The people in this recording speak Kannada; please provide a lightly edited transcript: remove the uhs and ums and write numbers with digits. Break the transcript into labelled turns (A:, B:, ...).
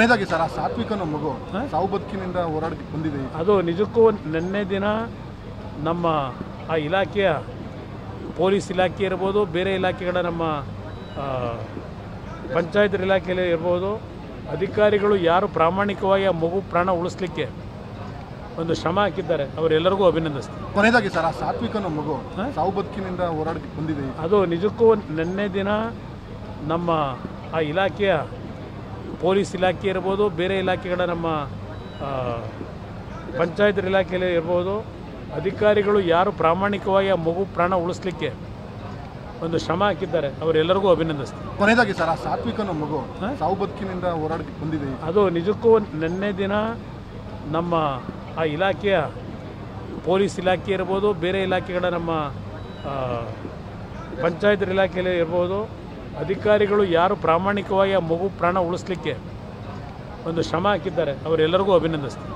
A: ಕೊನೆಯದಾಗಿ ಸರ್, ಆ ಸಾತ್ವಿಕ್ ಅನ್ನೋ ಮಗು ಸಾವು ಬದುಕಿನಿಂದ ಹೋರಾಡಿ ಬಂದಿದೆ.
B: ಅದು ನಿಜಕ್ಕೂ ನಿನ್ನೆ ದಿನ ನಮ್ಮ ಆ ಇಲಾಖೆಯ ಪೊಲೀಸ್ ಇಲಾಖೆ ಇರ್ಬೋದು, ಬೇರೆ ಇಲಾಖೆಗಳ ನಮ್ಮ ಪಂಚಾಯತ್ ಇಲಾಖೆಯಲ್ಲಿ ಇರ್ಬೋದು, ಅಧಿಕಾರಿಗಳು ಯಾರು ಪ್ರಾಮಾಣಿಕವಾಗಿ ಆ ಮಗು ಪ್ರಾಣ ಉಳಿಸ್ಲಿಕ್ಕೆ ಒಂದು ಶ್ರಮ ಹಾಕಿದ್ದಾರೆ, ಅವರೆಲ್ಲರಿಗೂ ಅಭಿನಂದಿಸ್ತೀನಿ.
A: ಕೊನೆಯದಾಗಿ ಸರ್, ಆ ಸಾತ್ವಿಕ್ ಅನ್ನೋ ಮಗು ಸಾವು ಬದುಕಿನಿಂದ ಹೋರಾಡಿ ಬಂದಿದೆ.
B: ಅದು ನಿಜಕ್ಕೂ ನಿನ್ನೆ ದಿನ ನಮ್ಮ ಆ ಇಲಾಖೆಯ ಪೊಲೀಸ್ ಇಲಾಖೆ ಇರ್ಬೋದು, ಬೇರೆ ಇಲಾಖೆಗಳ ನಮ್ಮ ಪಂಚಾಯತ್ ಇಲಾಖೆಯಲ್ಲಿ ಇರ್ಬೋದು, ಅಧಿಕಾರಿಗಳು ಯಾರು ಪ್ರಾಮಾಣಿಕವಾಗಿ ಆ ಮಗು ಪ್ರಾಣ ಉಳಿಸ್ಲಿಕ್ಕೆ ಒಂದು ಶ್ರಮ ಹಾಕಿದ್ದಾರೆ, ಅವರೆಲ್ಲರಿಗೂ ಅಭಿನಂದಿಸ್ತೀನಿ.
A: ಕೊನೆಯದಾಗಿ ಸರ್, ಆ ಸಾತ್ವಿಕ್ ಅನ್ನೋ ಮಗು ಸಾವು ಬದುಕಿನಿಂದ ಹೋರಾಡಿ ಬಂದಿದೆ.
B: ಅದು ನಿಜಕ್ಕೂ ನಿನ್ನೆ ದಿನ ನಮ್ಮ ಆ ಇಲಾಖೆಯ ಪೊಲೀಸ್ ಇಲಾಖೆ ಇರ್ಬೋದು, ಬೇರೆ ಇಲಾಖೆಗಳ ನಮ್ಮ ಪಂಚಾಯತ್ ಇಲಾಖೆಯಲ್ಲಿ ಇರ್ಬೋದು, ಅಧಿಕಾರಿಗಳು ಯಾರು ಪ್ರಾಮಾಣಿಕವಾಗಿ ಆ ಮಗು ಪ್ರಾಣ ಉಳಿಸ್ಲಿಕ್ಕೆ ಒಂದು ಶ್ರಮ ಹಾಕಿದ್ದಾರೆ, ಅವರೆಲ್ಲರಿಗೂ ಅಭಿನಂದಿಸ್ತೀನಿ.